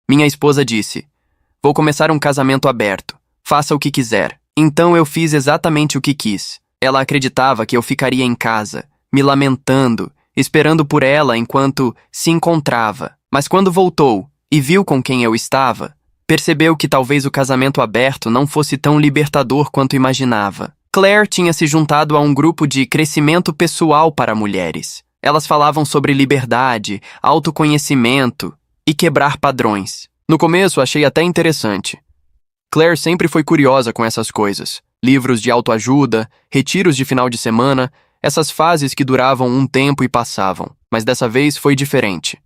Minha esposa disse: "Vou começar um casamento aberto. Faça o que quiser." Então eu fiz exatamente o que quis. Ela acreditava que eu ficaria em casa, me lamentando, esperando por ela enquanto se encontrava. Mas quando voltou e viu com quem eu estava, percebeu que talvez o casamento aberto não fosse tão libertador quanto imaginava. Claire tinha se juntado a um grupo de crescimento pessoal para mulheres. Elas falavam sobre liberdade, autoconhecimento e quebrar padrões. No começo, achei até interessante. Claire sempre foi curiosa com essas coisas. Livros de autoajuda, retiros de final de semana, essas fases que duravam um tempo e passavam. Mas dessa vez foi diferente.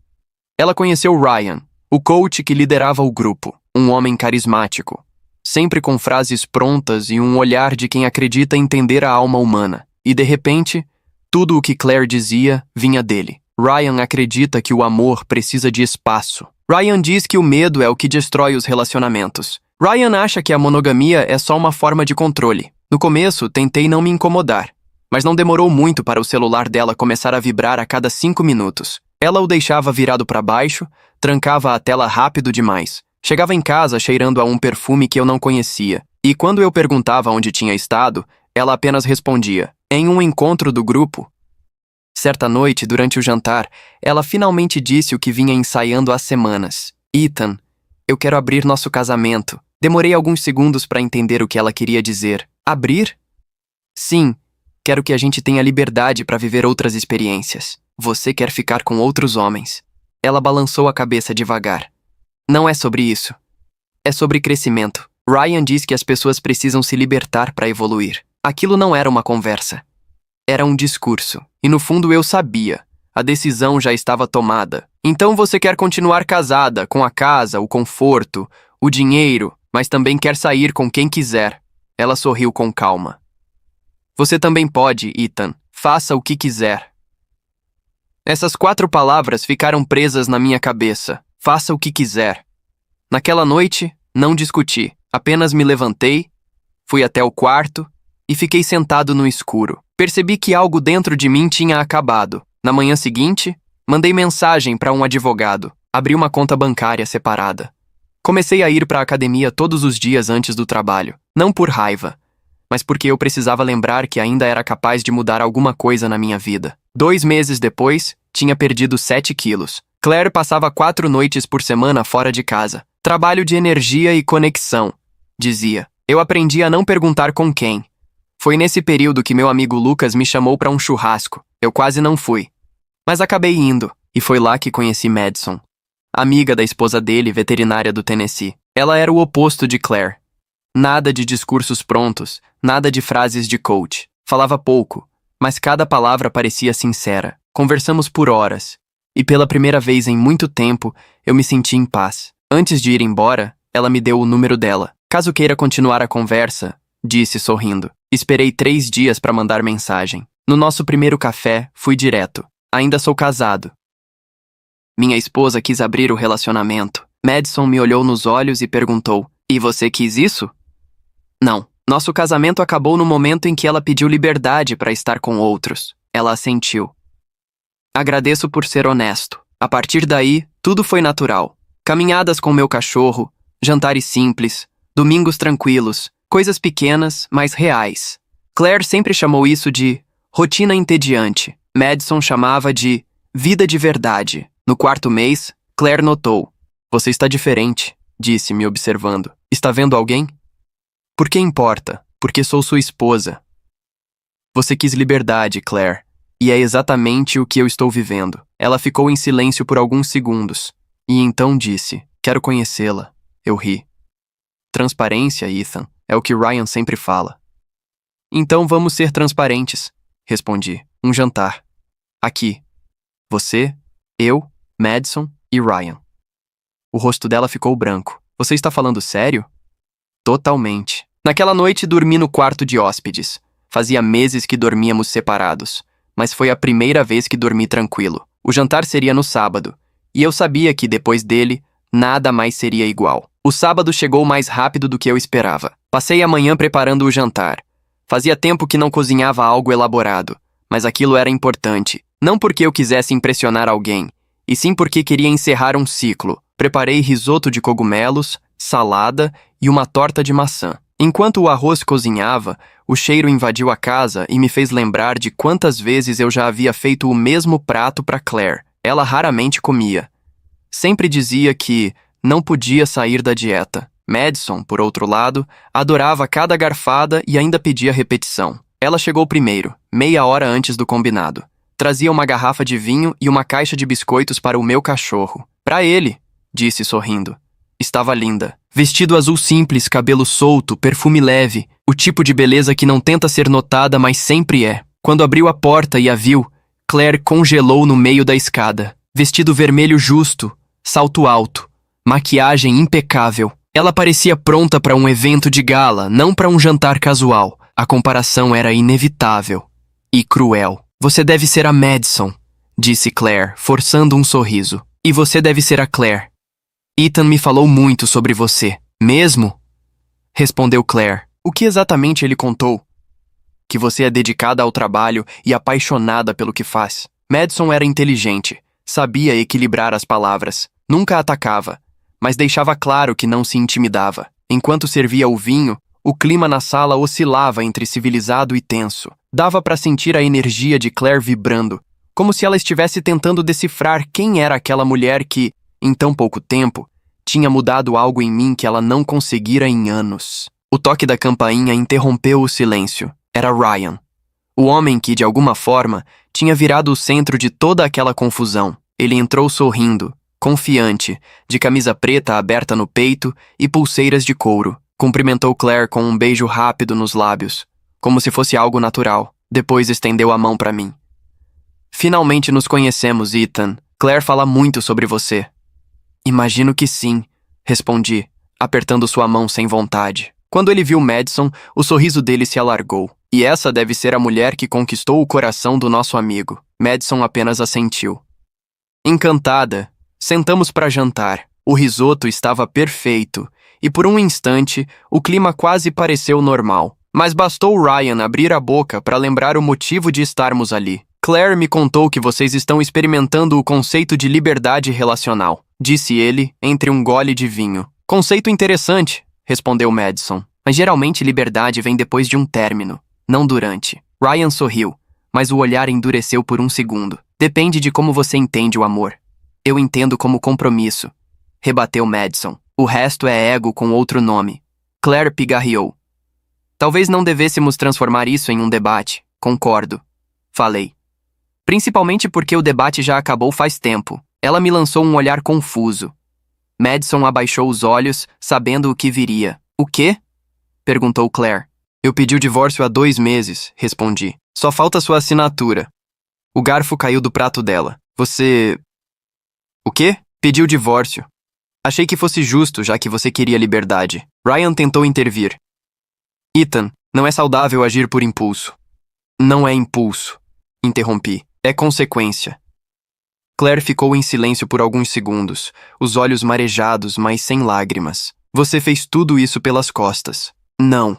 Ela conheceu Ryan, o coach que liderava o grupo, um homem carismático, sempre com frases prontas e um olhar de quem acredita entender a alma humana. E de repente, tudo o que Claire dizia vinha dele. Ryan acredita que o amor precisa de espaço. Ryan diz que o medo é o que destrói os relacionamentos. Ryan acha que a monogamia é só uma forma de controle. No começo, tentei não me incomodar, mas não demorou muito para o celular dela começar a vibrar a cada 5 minutos. Ela o deixava virado para baixo, trancava a tela rápido demais. Chegava em casa cheirando a um perfume que eu não conhecia. E quando eu perguntava onde tinha estado, ela apenas respondia: "Em um encontro do grupo." Certa noite, durante o jantar, ela finalmente disse o que vinha ensaiando há semanas: "Ethan, eu quero abrir nosso casamento." Demorei alguns segundos para entender o que ela queria dizer. Abrir? Sim, quero que a gente tenha liberdade para viver outras experiências. Você quer ficar com outros homens. Ela balançou a cabeça devagar. Não é sobre isso. É sobre crescimento. Ryan diz que as pessoas precisam se libertar para evoluir. Aquilo não era uma conversa. Era um discurso. E no fundo eu sabia. A decisão já estava tomada. Então você quer continuar casada, com a casa, o conforto, o dinheiro, mas também quer sair com quem quiser. Ela sorriu com calma. Você também pode, Ethan. Faça o que quiser. Essas 4 palavras ficaram presas na minha cabeça. Faça o que quiser. Naquela noite, não discuti. Apenas me levantei, fui até o quarto e fiquei sentado no escuro. Percebi que algo dentro de mim tinha acabado. Na manhã seguinte, mandei mensagem para um advogado. Abri uma conta bancária separada. Comecei a ir para a academia todos os dias antes do trabalho. Não por raiva, mas porque eu precisava lembrar que ainda era capaz de mudar alguma coisa na minha vida. 2 meses depois, tinha perdido 7 quilos. Claire passava 4 noites por semana fora de casa. Trabalho de energia e conexão, dizia. Eu aprendi a não perguntar com quem. Foi nesse período que meu amigo Lucas me chamou para um churrasco. Eu quase não fui, mas acabei indo. E foi lá que conheci Madison, amiga da esposa dele, veterinária do Tennessee. Ela era o oposto de Claire. Nada de discursos prontos, nada de frases de coach. Falava pouco, mas cada palavra parecia sincera. Conversamos por horas, e pela primeira vez em muito tempo, eu me senti em paz. Antes de ir embora, ela me deu o número dela. Caso queira continuar a conversa, disse sorrindo. Esperei 3 dias para mandar mensagem. No nosso primeiro café, fui direto. Ainda sou casado. Minha esposa quis abrir o relacionamento. Madison me olhou nos olhos e perguntou: "E você quis isso?" Não. Nosso casamento acabou no momento em que ela pediu liberdade para estar com outros. Ela assentiu. Agradeço por ser honesto. A partir daí, tudo foi natural. Caminhadas com meu cachorro, jantares simples, domingos tranquilos, coisas pequenas, mas reais. Claire sempre chamou isso de rotina entediante. Madison chamava de vida de verdade. No 4º mês, Claire notou. Você está diferente, disse, me observando. Está vendo alguém? Por que importa? Porque sou sua esposa. Você quis liberdade, Claire, e é exatamente o que eu estou vivendo. Ela ficou em silêncio por alguns segundos, e então disse, quero conhecê-la. Eu ri. Transparência, Ethan, é o que Ryan sempre fala. Então vamos ser transparentes, respondi. Um jantar. Aqui. Você, eu, Madison e Ryan. O rosto dela ficou branco. Você está falando sério? Totalmente. Naquela noite dormi no quarto de hóspedes. Fazia meses que dormíamos separados, mas foi a primeira vez que dormi tranquilo. O jantar seria no sábado, e eu sabia que depois dele, nada mais seria igual. O sábado chegou mais rápido do que eu esperava. Passei a manhã preparando o jantar. Fazia tempo que não cozinhava algo elaborado, mas aquilo era importante. Não porque eu quisesse impressionar alguém, e sim porque queria encerrar um ciclo. Preparei risoto de cogumelos, salada e uma torta de maçã. Enquanto o arroz cozinhava, o cheiro invadiu a casa e me fez lembrar de quantas vezes eu já havia feito o mesmo prato para Claire. Ela raramente comia. Sempre dizia que não podia sair da dieta. Madison, por outro lado, adorava cada garfada e ainda pedia repetição. Ela chegou primeiro, meia hora antes do combinado. Trazia uma garrafa de vinho e uma caixa de biscoitos para o meu cachorro. Para ele, disse sorrindo. Estava linda. Vestido azul simples, cabelo solto, perfume leve, o tipo de beleza que não tenta ser notada, mas sempre é. Quando abriu a porta e a viu, Claire congelou no meio da escada. Vestido vermelho justo, salto alto, maquiagem impecável. Ela parecia pronta para um evento de gala, não para um jantar casual. A comparação era inevitável e cruel. Você deve ser a Madison, disse Claire, forçando um sorriso. E você deve ser a Claire. Ethan me falou muito sobre você. Mesmo? Respondeu Claire. O que exatamente ele contou? Que você é dedicada ao trabalho e apaixonada pelo que faz. Madison era inteligente, sabia equilibrar as palavras, nunca atacava, mas deixava claro que não se intimidava. Enquanto servia o vinho, o clima na sala oscilava entre civilizado e tenso. Dava para sentir a energia de Claire vibrando, como se ela estivesse tentando decifrar quem era aquela mulher que, em tão pouco tempo, tinha mudado algo em mim que ela não conseguira em anos. O toque da campainha interrompeu o silêncio. Era Ryan. O homem que, de alguma forma, tinha virado o centro de toda aquela confusão. Ele entrou sorrindo, confiante, de camisa preta aberta no peito e pulseiras de couro. Cumprimentou Claire com um beijo rápido nos lábios, como se fosse algo natural. Depois estendeu a mão para mim. Finalmente nos conhecemos, Ethan. Claire fala muito sobre você. Imagino que sim, respondi, apertando sua mão sem vontade. Quando ele viu Madison, o sorriso dele se alargou. E essa deve ser a mulher que conquistou o coração do nosso amigo. Madison apenas assentiu. Encantada, sentamos para jantar. O risoto estava perfeito, e por um instante, o clima quase pareceu normal. Mas bastou Ryan abrir a boca para lembrar o motivo de estarmos ali. Claire me contou que vocês estão experimentando o conceito de liberdade relacional, disse ele, entre um gole de vinho. Conceito interessante, respondeu Madison. Mas geralmente liberdade vem depois de um término, não durante. Ryan sorriu, mas o olhar endureceu por um segundo. Depende de como você entende o amor. Eu entendo como compromisso, rebateu Madison. O resto é ego com outro nome. Claire pigarreou. Talvez não devêssemos transformar isso em um debate. Concordo. Falei. Principalmente porque o debate já acabou faz tempo. Ela me lançou um olhar confuso. Madison abaixou os olhos, sabendo o que viria. O quê? Perguntou Claire. Eu pedi o divórcio há 2 meses, respondi. Só falta sua assinatura. O garfo caiu do prato dela. Você... O quê? Pedi o divórcio. Achei que fosse justo, já que você queria liberdade. Ryan tentou intervir. Ethan, não é saudável agir por impulso. Não é impulso, interrompi. É consequência. Claire ficou em silêncio por alguns segundos, os olhos marejados, mas sem lágrimas. Você fez tudo isso pelas costas. Não.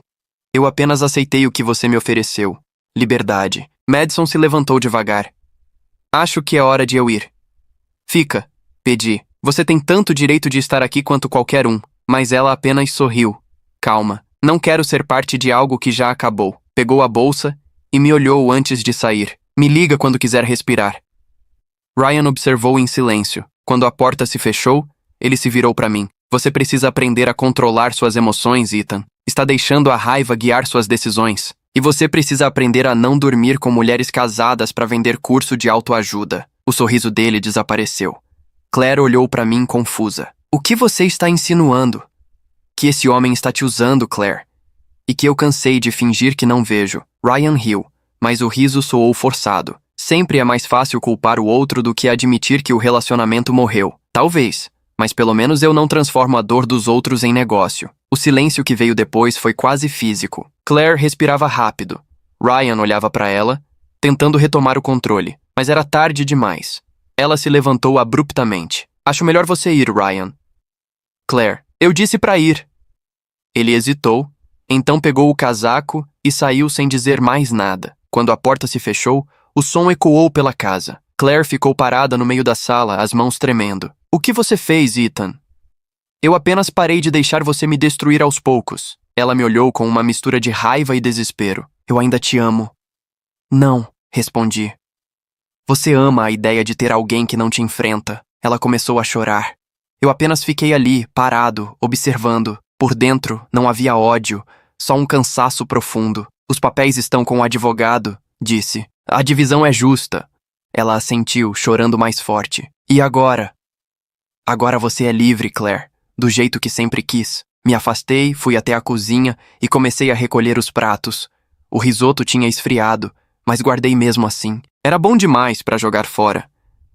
Eu apenas aceitei o que você me ofereceu. Liberdade. Madison se levantou devagar. Acho que é hora de eu ir. Fica, pedi. Você tem tanto direito de estar aqui quanto qualquer um. Mas ela apenas sorriu. Calma. Não quero ser parte de algo que já acabou. Pegou a bolsa e me olhou antes de sair. Me liga quando quiser respirar. Ryan observou em silêncio. Quando a porta se fechou, ele se virou para mim. Você precisa aprender a controlar suas emoções, Ethan. Está deixando a raiva guiar suas decisões. E você precisa aprender a não dormir com mulheres casadas para vender curso de autoajuda. O sorriso dele desapareceu. Claire olhou para mim confusa. O que você está insinuando? Que esse homem está te usando, Claire. E que eu cansei de fingir que não vejo. Ryan riu, mas o riso soou forçado. Sempre é mais fácil culpar o outro do que admitir que o relacionamento morreu. Talvez, mas pelo menos eu não transformo a dor dos outros em negócio. O silêncio que veio depois foi quase físico. Claire respirava rápido. Ryan olhava para ela, tentando retomar o controle, mas era tarde demais. Ela se levantou abruptamente. Acho melhor você ir, Ryan. Claire, eu disse para ir. Ele hesitou, então pegou o casaco e saiu sem dizer mais nada. Quando a porta se fechou, o som ecoou pela casa. Claire ficou parada no meio da sala, as mãos tremendo. O que você fez, Ethan? Eu apenas parei de deixar você me destruir aos poucos. Ela me olhou com uma mistura de raiva e desespero. Eu ainda te amo. Não, respondi. Você ama a ideia de ter alguém que não te enfrenta. Ela começou a chorar. Eu apenas fiquei ali, parado, observando. Por dentro, não havia ódio, só um cansaço profundo. Os papéis estão com o advogado, disse. A divisão é justa. Ela assentiu, chorando mais forte. E agora? Agora você é livre, Claire, do jeito que sempre quis. Me afastei, fui até a cozinha e comecei a recolher os pratos. O risoto tinha esfriado, mas guardei mesmo assim. Era bom demais para jogar fora.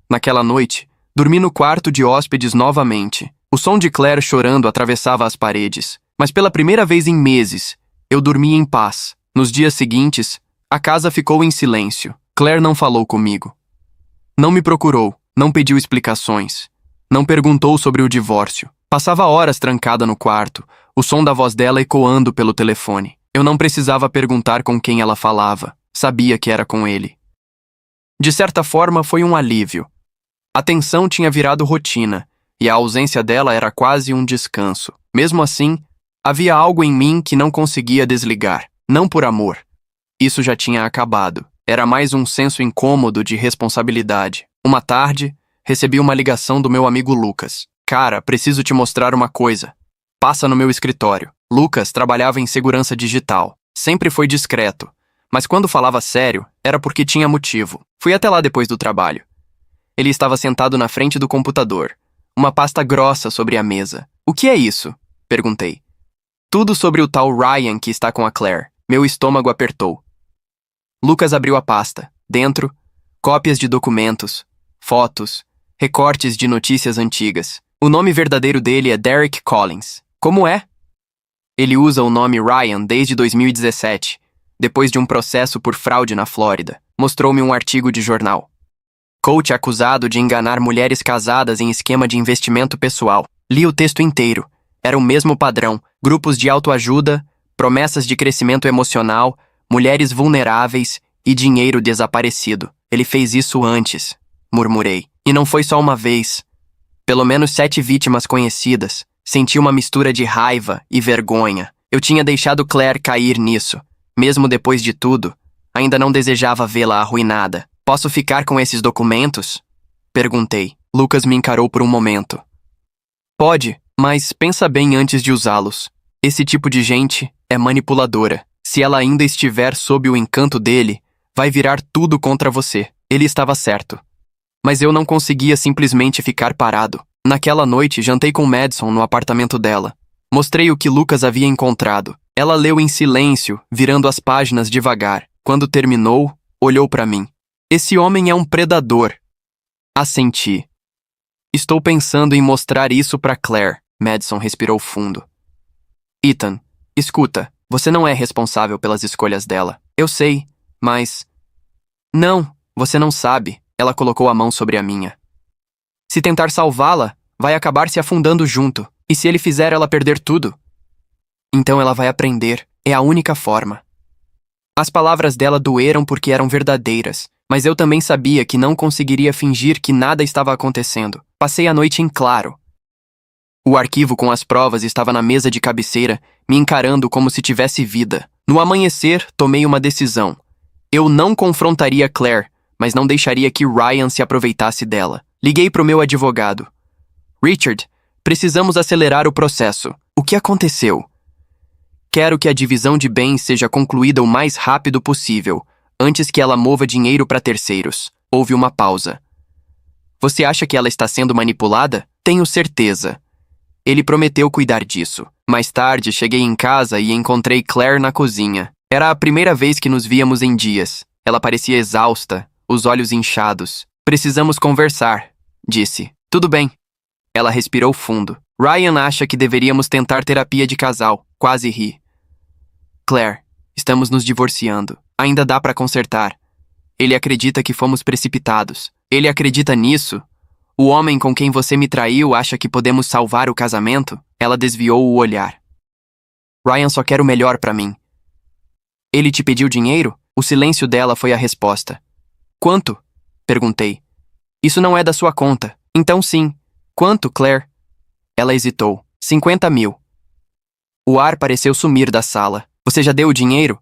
Naquela noite, dormi no quarto de hóspedes novamente. O som de Claire chorando atravessava as paredes, mas pela primeira vez em meses, eu dormi em paz. Nos dias seguintes, a casa ficou em silêncio. Claire não falou comigo. Não me procurou, não pediu explicações. Não perguntou sobre o divórcio. Passava horas trancada no quarto, o som da voz dela ecoando pelo telefone. Eu não precisava perguntar com quem ela falava. Sabia que era com ele. De certa forma, foi um alívio. A tensão tinha virado rotina, e a ausência dela era quase um descanso. Mesmo assim, havia algo em mim que não conseguia desligar. Não por amor. Isso já tinha acabado. Era mais um senso incômodo de responsabilidade. Uma tarde, recebi uma ligação do meu amigo Lucas. Cara, preciso te mostrar uma coisa. Passa no meu escritório. Lucas trabalhava em segurança digital. Sempre foi discreto. Mas quando falava sério, era porque tinha motivo. Fui até lá depois do trabalho. Ele estava sentado na frente do computador. Uma pasta grossa sobre a mesa. O que é isso? Perguntei. Tudo sobre o tal Ryan que está com a Claire. Meu estômago apertou. Lucas abriu a pasta. Dentro, cópias de documentos, fotos, recortes de notícias antigas. O nome verdadeiro dele é Derek Collins. Como é? Ele usa o nome Ryan desde 2017, depois de um processo por fraude na Flórida. Mostrou-me um artigo de jornal. Coach acusado de enganar mulheres casadas em esquema de investimento pessoal. Li o texto inteiro. Era o mesmo padrão. Grupos de autoajuda, promessas de crescimento emocional, mulheres vulneráveis e dinheiro desaparecido. Ele fez isso antes, murmurei. E não foi só uma vez. Pelo menos 7 vítimas conhecidas. Senti uma mistura de raiva e vergonha. Eu tinha deixado Claire cair nisso. Mesmo depois de tudo, ainda não desejava vê-la arruinada. Posso ficar com esses documentos? Perguntei. Lucas me encarou por um momento. Pode, mas pensa bem antes de usá-los. Esse tipo de gente é manipuladora. Se ela ainda estiver sob o encanto dele, vai virar tudo contra você. Ele estava certo. Mas eu não conseguia simplesmente ficar parado. Naquela noite, jantei com Madison no apartamento dela. Mostrei o que Lucas havia encontrado. Ela leu em silêncio, virando as páginas devagar. Quando terminou, olhou para mim. Esse homem é um predador. Assenti. Estou pensando em mostrar isso para Claire. Madison respirou fundo. Ethan, escuta, você não é responsável pelas escolhas dela. Eu sei, mas... Não, você não sabe. Ela colocou a mão sobre a minha. Se tentar salvá-la, vai acabar se afundando junto. E se ele fizer ela perder tudo? Então ela vai aprender. É a única forma. As palavras dela doeram porque eram verdadeiras, mas eu também sabia que não conseguiria fingir que nada estava acontecendo. Passei a noite em claro. O arquivo com as provas estava na mesa de cabeceira, me encarando como se tivesse vida. No amanhecer, tomei uma decisão. Eu não confrontaria Claire, mas não deixaria que Ryan se aproveitasse dela. Liguei para o meu advogado. Richard, precisamos acelerar o processo. O que aconteceu? Quero que a divisão de bens seja concluída o mais rápido possível, antes que ela mova dinheiro para terceiros. Houve uma pausa. Você acha que ela está sendo manipulada? Tenho certeza. Ele prometeu cuidar disso. Mais tarde, cheguei em casa e encontrei Claire na cozinha. Era a primeira vez que nos víamos em dias. Ela parecia exausta, os olhos inchados. Precisamos conversar, disse. Tudo bem. Ela respirou fundo. Ryan acha que deveríamos tentar terapia de casal. Quase ri. Claire, estamos nos divorciando. Ainda dá para consertar. Ele acredita que fomos precipitados. Ele acredita nisso? O homem com quem você me traiu acha que podemos salvar o casamento? Ela desviou o olhar. Ryan só quer o melhor para mim. Ele te pediu dinheiro? O silêncio dela foi a resposta. Quanto? Perguntei. Isso não é da sua conta. Então sim. Quanto, Claire? Ela hesitou. 50 mil. O ar pareceu sumir da sala. Você já deu o dinheiro?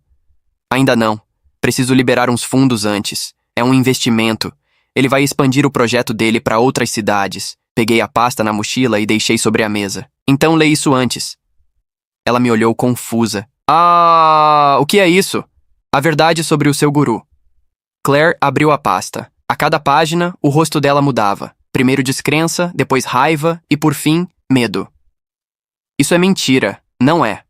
Ainda não. Preciso liberar uns fundos antes. É um investimento. Ele vai expandir o projeto dele para outras cidades. Peguei a pasta na mochila e deixei sobre a mesa. Então lê isso antes. Ela me olhou confusa. Ah, o que é isso? A verdade sobre o seu guru. Claire abriu a pasta. A cada página, o rosto dela mudava. Primeiro descrença, depois raiva e, por fim, medo. Isso é mentira, não é.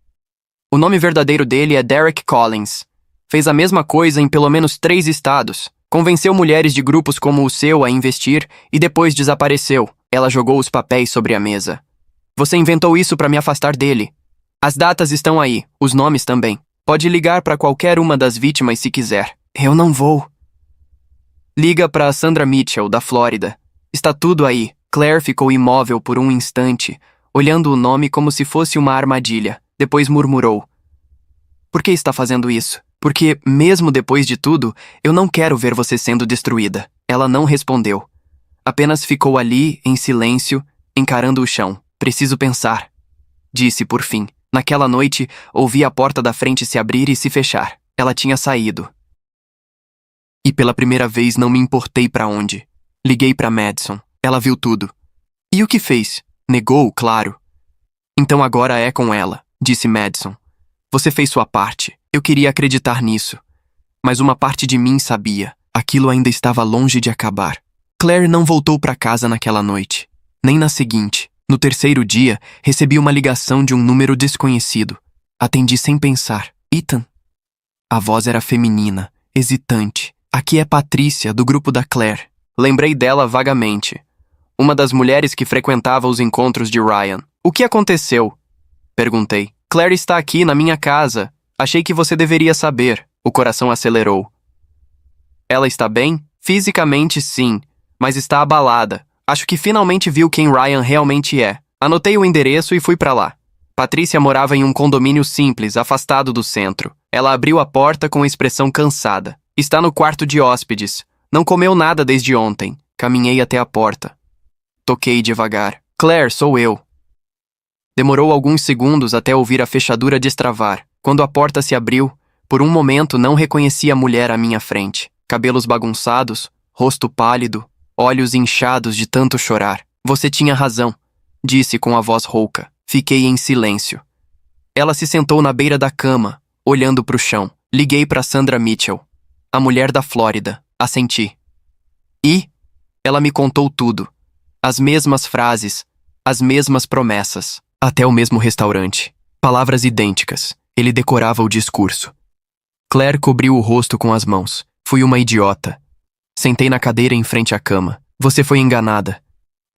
O nome verdadeiro dele é Derek Collins. Fez a mesma coisa em pelo menos 3 estados. Convenceu mulheres de grupos como o seu a investir e depois desapareceu. Ela jogou os papéis sobre a mesa. Você inventou isso para me afastar dele. As datas estão aí, os nomes também. Pode ligar para qualquer uma das vítimas se quiser. Eu não vou. Liga para Sandra Mitchell, da Flórida. Está tudo aí. Claire ficou imóvel por um instante, olhando o nome como se fosse uma armadilha. Depois murmurou. Por que está fazendo isso? Porque, mesmo depois de tudo, eu não quero ver você sendo destruída. Ela não respondeu. Apenas ficou ali, em silêncio, encarando o chão. Preciso pensar. Disse, por fim. Naquela noite, ouvi a porta da frente se abrir e se fechar. Ela tinha saído. E pela primeira vez não me importei para onde. Liguei para Madison. Ela viu tudo. E o que fez? Negou, claro. Então agora é com ela, disse Madison. Você fez sua parte. Eu queria acreditar nisso. Mas uma parte de mim sabia. Aquilo ainda estava longe de acabar. Claire não voltou para casa naquela noite. Nem na seguinte. No terceiro dia, recebi uma ligação de um número desconhecido. Atendi sem pensar. Ethan? A voz era feminina, hesitante. Aqui é Patrícia, do grupo da Claire. Lembrei dela vagamente. Uma das mulheres que frequentava os encontros de Ryan. O que aconteceu? Perguntei. Claire está aqui, na minha casa. Achei que você deveria saber. O coração acelerou. Ela está bem? Fisicamente, sim. Mas está abalada. Acho que finalmente viu quem Ryan realmente é. Anotei o endereço e fui para lá. Patrícia morava em um condomínio simples, afastado do centro. Ela abriu a porta com expressão cansada. Está no quarto de hóspedes. Não comeu nada desde ontem. Caminhei até a porta. Toquei devagar. Claire, sou eu. Demorou alguns segundos até ouvir a fechadura destravar. Quando a porta se abriu, por um momento não reconheci a mulher à minha frente. Cabelos bagunçados, rosto pálido, olhos inchados de tanto chorar. Você tinha razão, disse com a voz rouca. Fiquei em silêncio. Ela se sentou na beira da cama, olhando para o chão. Liguei para Sandra Mitchell, a mulher da Flórida. Assenti. E ela me contou tudo. As mesmas frases, as mesmas promessas. Até o mesmo restaurante. Palavras idênticas. Ele decorava o discurso. Claire cobriu o rosto com as mãos. Fui uma idiota. Sentei na cadeira em frente à cama. Você foi enganada.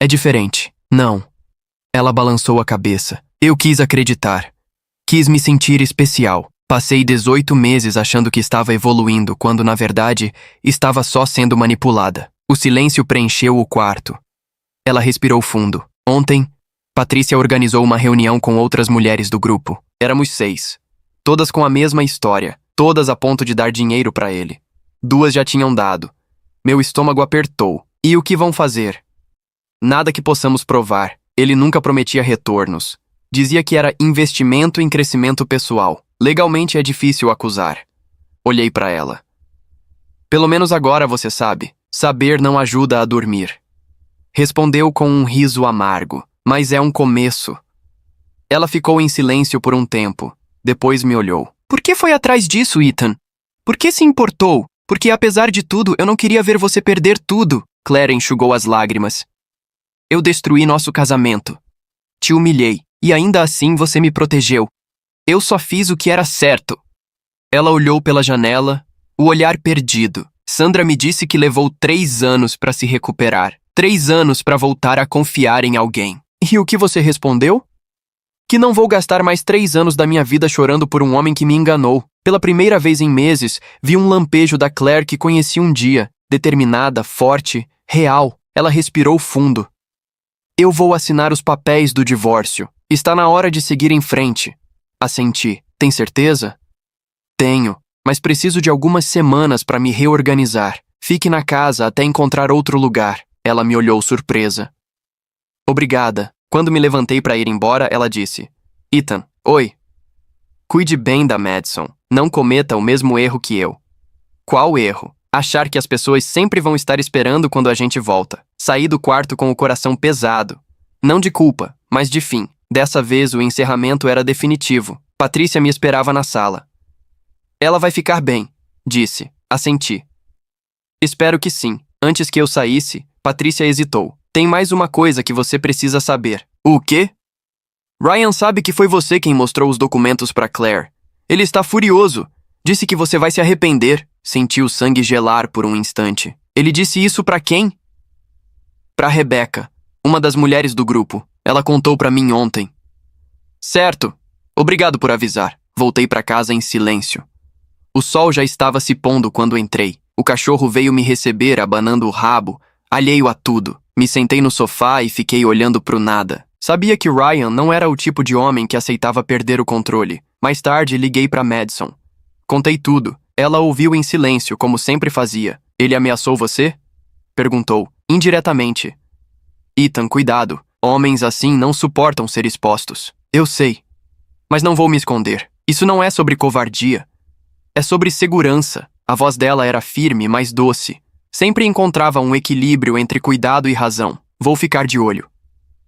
É diferente. Não. Ela balançou a cabeça. Eu quis acreditar. Quis me sentir especial. Passei 18 meses achando que estava evoluindo, quando, na verdade, estava só sendo manipulada. O silêncio preencheu o quarto. Ela respirou fundo. Ontem, Patrícia organizou uma reunião com outras mulheres do grupo. Éramos 6. Todas com a mesma história. Todas a ponto de dar dinheiro para ele. 2 já tinham dado. Meu estômago apertou. E o que vão fazer? Nada que possamos provar. Ele nunca prometia retornos. Dizia que era investimento em crescimento pessoal. Legalmente é difícil acusar. Olhei para ela. Pelo menos agora você sabe. Saber não ajuda a dormir. Respondeu com um riso amargo. Mas é um começo. Ela ficou em silêncio por um tempo. Depois me olhou. Por que foi atrás disso, Ethan? Por que se importou? Porque, apesar de tudo, eu não queria ver você perder tudo. Claire enxugou as lágrimas. Eu destruí nosso casamento. Te humilhei. E ainda assim você me protegeu. Eu só fiz o que era certo. Ela olhou pela janela, o olhar perdido. Sandra me disse que levou 3 anos para se recuperar. 3 anos para voltar a confiar em alguém. E o que você respondeu? Que não vou gastar mais 3 anos da minha vida chorando por um homem que me enganou. Pela primeira vez em meses, vi um lampejo da Claire que conheci um dia. Determinada, forte, real. Ela respirou fundo. Eu vou assinar os papéis do divórcio. Está na hora de seguir em frente. Assenti. Tem certeza? Tenho, mas preciso de algumas semanas para me reorganizar. Fique na casa até encontrar outro lugar. Ela me olhou surpresa. Obrigada. Quando me levantei para ir embora, ela disse: Ethan, oi. Cuide bem da Madison. Não cometa o mesmo erro que eu. Qual erro? Achar que as pessoas sempre vão estar esperando quando a gente volta. Saí do quarto com o coração pesado. Não de culpa, mas de fim. Dessa vez o encerramento era definitivo. Patrícia me esperava na sala. Ela vai ficar bem, disse. Assenti. Espero que sim. Antes que eu saísse, Patrícia hesitou. Tem mais uma coisa que você precisa saber. O quê? Ryan sabe que foi você quem mostrou os documentos para Claire. Ele está furioso. Disse que você vai se arrepender. Senti o sangue gelar por um instante. Ele disse isso para quem? Para Rebecca, uma das mulheres do grupo. Ela contou para mim ontem. Certo. Obrigado por avisar. Voltei para casa em silêncio. O sol já estava se pondo quando entrei. O cachorro veio me receber abanando o rabo, alheio a tudo. Me sentei no sofá e fiquei olhando pro nada. Sabia que Ryan não era o tipo de homem que aceitava perder o controle. Mais tarde, liguei para Madison. Contei tudo. Ela ouviu em silêncio, como sempre fazia. Ele ameaçou você? Perguntou, indiretamente. Ethan, cuidado. Homens assim não suportam ser expostos. Eu sei. Mas não vou me esconder. Isso não é sobre covardia. É sobre segurança. A voz dela era firme, mas doce. Sempre encontrava um equilíbrio entre cuidado e razão. Vou ficar de olho.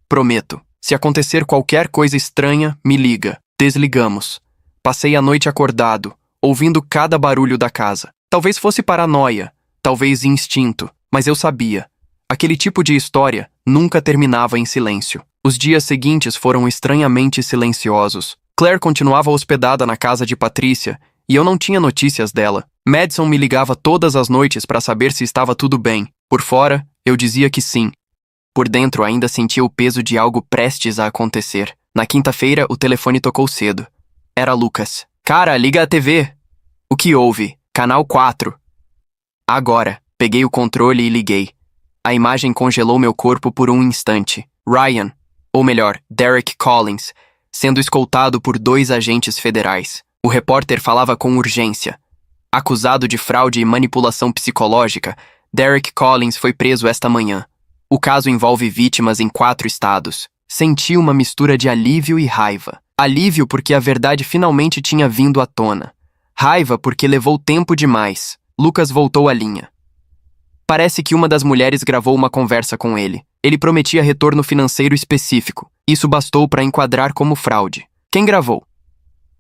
Prometo. Se acontecer qualquer coisa estranha, me liga. Desligamos. Passei a noite acordado, ouvindo cada barulho da casa. Talvez fosse paranoia, talvez instinto, mas eu sabia. Aquele tipo de história nunca terminava em silêncio. Os dias seguintes foram estranhamente silenciosos. Claire continuava hospedada na casa de Patrícia e eu não tinha notícias dela. Madison me ligava todas as noites para saber se estava tudo bem. Por fora, eu dizia que sim. Por dentro, ainda sentia o peso de algo prestes a acontecer. Na quinta-feira, o telefone tocou cedo. Era Lucas. Cara, liga a TV. O que houve? Canal 4. Agora. Peguei o controle e liguei. A imagem congelou meu corpo por um instante. Ryan, ou melhor, Derek Collins, sendo escoltado por 2 agentes federais. O repórter falava com urgência. Acusado de fraude e manipulação psicológica, Derek Collins foi preso esta manhã. O caso envolve vítimas em 4 estados. Senti uma mistura de alívio e raiva. Alívio porque a verdade finalmente tinha vindo à tona. Raiva porque levou tempo demais. Lucas voltou à linha. Parece que uma das mulheres gravou uma conversa com ele. Ele prometia retorno financeiro específico. Isso bastou para enquadrar como fraude. Quem gravou?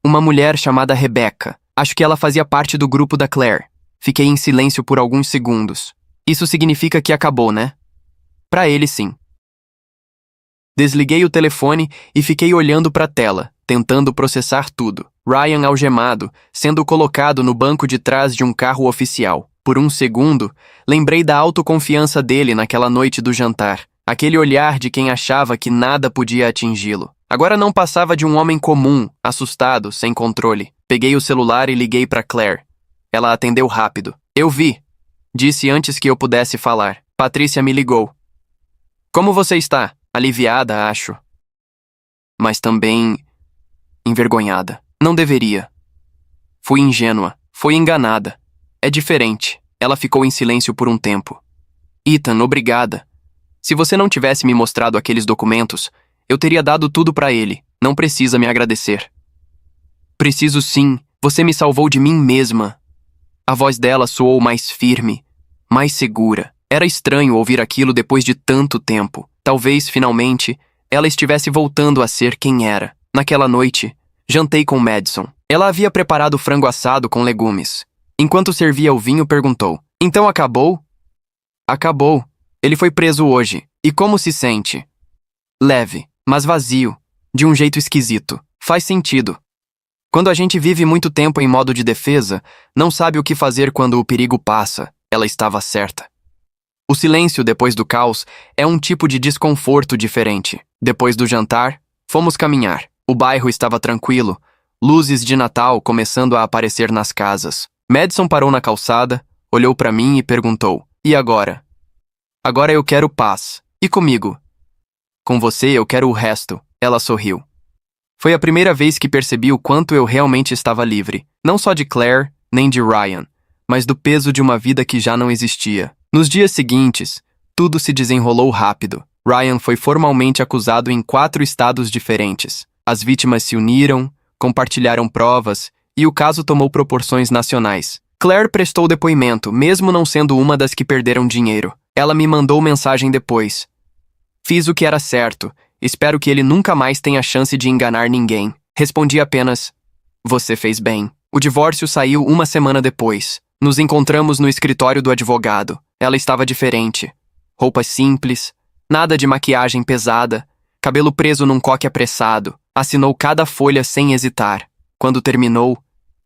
Uma mulher chamada Rebecca. Acho que ela fazia parte do grupo da Claire. Fiquei em silêncio por alguns segundos. Isso significa que acabou, né? Para ele, sim. Desliguei o telefone e fiquei olhando para a tela, tentando processar tudo. Ryan algemado, sendo colocado no banco de trás de um carro oficial. Por um segundo, lembrei da autoconfiança dele naquela noite do jantar. Aquele olhar de quem achava que nada podia atingi-lo. Agora não passava de um homem comum, assustado, sem controle. Peguei o celular e liguei para Claire. Ela atendeu rápido. Eu vi. Disse antes que eu pudesse falar. Patrícia me ligou. Como você está? Aliviada, acho. Mas também envergonhada. Não deveria. Fui ingênua. Fui enganada. É diferente. Ela ficou em silêncio por um tempo. Ethan, obrigada. Se você não tivesse me mostrado aqueles documentos, eu teria dado tudo para ele. Não precisa me agradecer. Preciso sim. Você me salvou de mim mesma. A voz dela soou mais firme, mais segura. Era estranho ouvir aquilo depois de tanto tempo. Talvez, finalmente, ela estivesse voltando a ser quem era. Naquela noite, jantei com Madison. Ela havia preparado frango assado com legumes. Enquanto servia o vinho, perguntou: Então acabou? Acabou. Ele foi preso hoje. E como se sente? Leve, mas vazio. De um jeito esquisito. Faz sentido. Quando a gente vive muito tempo em modo de defesa, não sabe o que fazer quando o perigo passa. Ela estava certa. O silêncio depois do caos é um tipo de desconforto diferente. Depois do jantar, fomos caminhar. O bairro estava tranquilo, luzes de Natal começando a aparecer nas casas. Madison parou na calçada, olhou para mim e perguntou: E agora? Agora eu quero paz. E comigo? Com você eu quero o resto. Ela sorriu. Foi a primeira vez que percebi o quanto eu realmente estava livre. Não só de Claire, nem de Ryan, mas do peso de uma vida que já não existia. Nos dias seguintes, tudo se desenrolou rápido. Ryan foi formalmente acusado em 4 estados diferentes. As vítimas se uniram, compartilharam provas e o caso tomou proporções nacionais. Claire prestou depoimento, mesmo não sendo uma das que perderam dinheiro. Ela me mandou mensagem depois. Fiz o que era certo. Espero que ele nunca mais tenha chance de enganar ninguém. Respondi apenas: você fez bem. O divórcio saiu 1 semana depois. Nos encontramos no escritório do advogado. Ela estava diferente. Roupas simples, nada de maquiagem pesada, cabelo preso num coque apressado. Assinou cada folha sem hesitar. Quando terminou,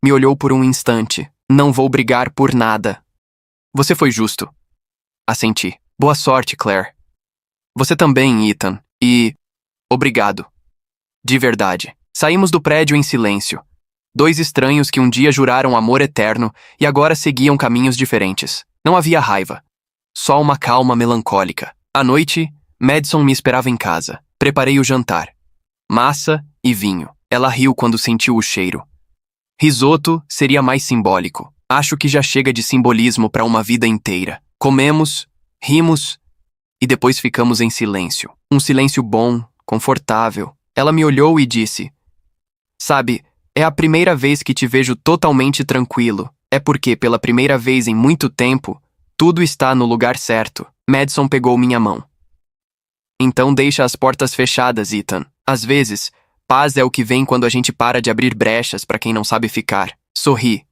me olhou por um instante. Não vou brigar por nada. Você foi justo. Assenti. Boa sorte, Claire. Você também, Ethan. E... obrigado. De verdade. Saímos do prédio em silêncio. 2 estranhos que um dia juraram amor eterno e agora seguiam caminhos diferentes. Não havia raiva. Só uma calma melancólica. À noite, Madison me esperava em casa. Preparei o jantar. Massa e vinho. Ela riu quando sentiu o cheiro. Risoto seria mais simbólico. Acho que já chega de simbolismo para uma vida inteira. Comemos, rimos e depois ficamos em silêncio. Um silêncio bom, confortável. Ela me olhou e disse: sabe, é a primeira vez que te vejo totalmente tranquilo. É porque, pela primeira vez em muito tempo, tudo está no lugar certo. Madison pegou minha mão. Então deixa as portas fechadas, Ethan. Às vezes, paz é o que vem quando a gente para de abrir brechas para quem não sabe ficar. Sorri.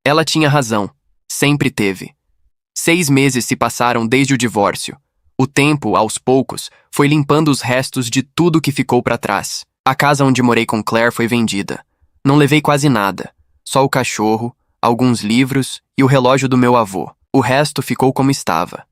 Ela tinha razão. Sempre teve. 6 meses se passaram desde o divórcio. O tempo, aos poucos, foi limpando os restos de tudo que ficou para trás. A casa onde morei com Claire foi vendida. Não levei quase nada. Só o cachorro, alguns livros e o relógio do meu avô. O resto ficou como estava.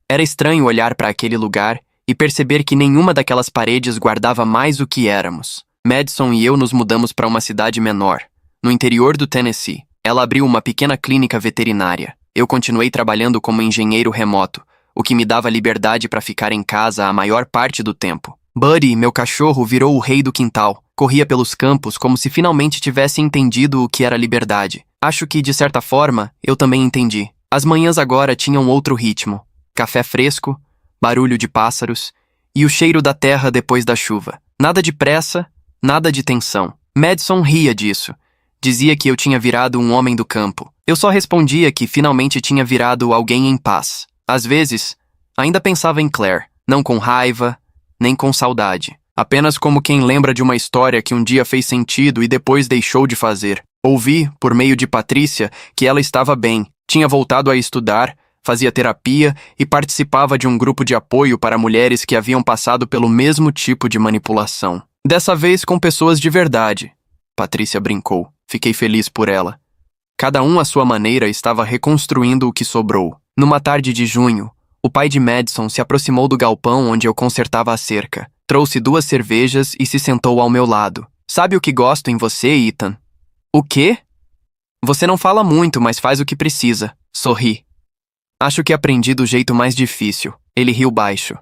Era estranho olhar para aquele lugar e perceber que nenhuma daquelas paredes guardava mais o que éramos. Madison e eu nos mudamos para uma cidade menor, no interior do Tennessee. Ela abriu uma pequena clínica veterinária. Eu continuei trabalhando como engenheiro remoto, o que me dava liberdade para ficar em casa a maior parte do tempo. Buddy, meu cachorro, virou o rei do quintal. Corria pelos campos como se finalmente tivesse entendido o que era liberdade. Acho que, de certa forma, eu também entendi. As manhãs agora tinham outro ritmo. Café fresco, barulho de pássaros e o cheiro da terra depois da chuva. Nada de pressa, nada de tensão. Madison ria disso. Dizia que eu tinha virado um homem do campo. Eu só respondia que finalmente tinha virado alguém em paz. Às vezes, ainda pensava em Claire, não com raiva, nem com saudade. Apenas como quem lembra de uma história que um dia fez sentido e depois deixou de fazer. Ouvi, por meio de Patrícia, que ela estava bem, tinha voltado a estudar, fazia terapia e participava de um grupo de apoio para mulheres que haviam passado pelo mesmo tipo de manipulação. Dessa vez com pessoas de verdade. Patrícia brincou. Fiquei feliz por ela. Cada um à sua maneira estava reconstruindo o que sobrou. Numa tarde de junho, o pai de Madison se aproximou do galpão onde eu consertava a cerca. Trouxe 2 cervejas e se sentou ao meu lado. Sabe o que gosto em você, Ethan? O quê? Você não fala muito, mas faz o que precisa. Sorri. Acho que aprendi do jeito mais difícil. Ele riu baixo.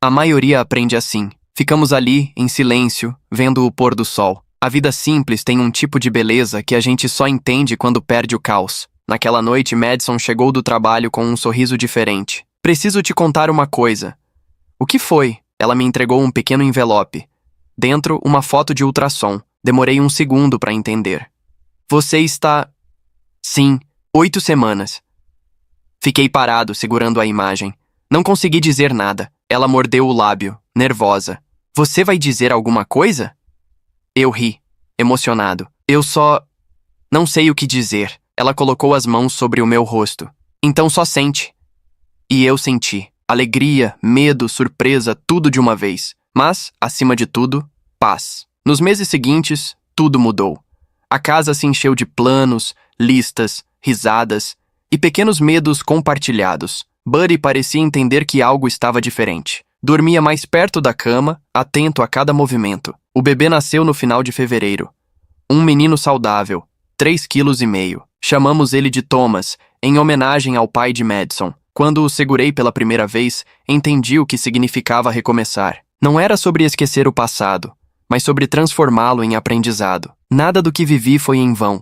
A maioria aprende assim. Ficamos ali, em silêncio, vendo o pôr do sol. A vida simples tem um tipo de beleza que a gente só entende quando perde o caos. Naquela noite, Madison chegou do trabalho com um sorriso diferente. Preciso te contar uma coisa. O que foi? Ela me entregou um pequeno envelope. Dentro, uma foto de ultrassom. Demorei 1 segundo para entender. Você está... Sim, 8 semanas. Fiquei parado, segurando a imagem. Não consegui dizer nada. Ela mordeu o lábio, nervosa. Você vai dizer alguma coisa? Eu ri, emocionado. Eu só... não sei o que dizer. Ela colocou as mãos sobre o meu rosto. Então só sente. E eu senti. Alegria, medo, surpresa, tudo de uma vez. Mas, acima de tudo, paz. Nos meses seguintes, tudo mudou. A casa se encheu de planos, listas, risadas e pequenos medos compartilhados. Buddy parecia entender que algo estava diferente. Dormia mais perto da cama, atento a cada movimento. O bebê nasceu no final de fevereiro. Um menino saudável, 3,5 kg. Chamamos ele de Thomas, em homenagem ao pai de Madison. Quando o segurei pela primeira vez, entendi o que significava recomeçar. Não era sobre esquecer o passado, mas sobre transformá-lo em aprendizado. Nada do que vivi foi em vão.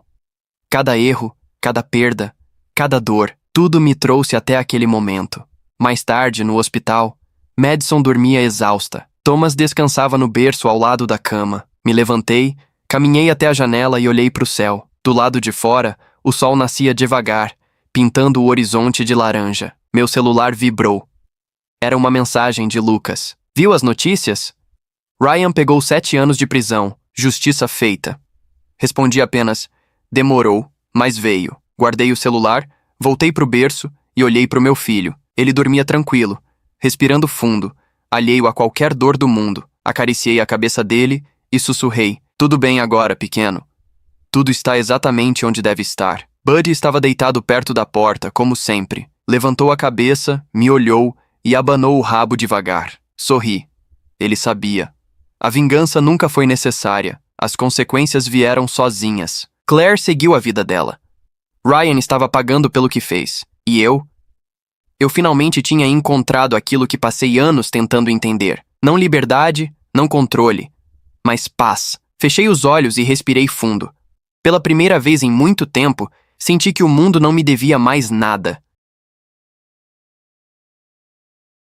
Cada erro, cada perda, cada dor, tudo me trouxe até aquele momento. Mais tarde, no hospital, Madison dormia exausta. Thomas descansava no berço ao lado da cama. Me levantei, caminhei até a janela e olhei para o céu. Do lado de fora, o sol nascia devagar, pintando o horizonte de laranja. Meu celular vibrou. Era uma mensagem de Lucas. Viu as notícias? Ryan pegou 7 anos de prisão. Justiça feita. Respondi apenas, demorou, mas veio. Guardei o celular, voltei pro berço e olhei pro meu filho. Ele dormia tranquilo, respirando fundo, alheio a qualquer dor do mundo. Acariciei a cabeça dele e sussurrei. Tudo bem agora, pequeno. Tudo está exatamente onde deve estar. Buddy estava deitado perto da porta, como sempre. Levantou a cabeça, me olhou e abanou o rabo devagar. Sorri. Ele sabia. A vingança nunca foi necessária. As consequências vieram sozinhas. Claire seguiu a vida dela. Ryan estava pagando pelo que fez. E eu? Eu finalmente tinha encontrado aquilo que passei anos tentando entender. Não liberdade, não controle, mas paz. Fechei os olhos e respirei fundo. Pela primeira vez em muito tempo, senti que o mundo não me devia mais nada.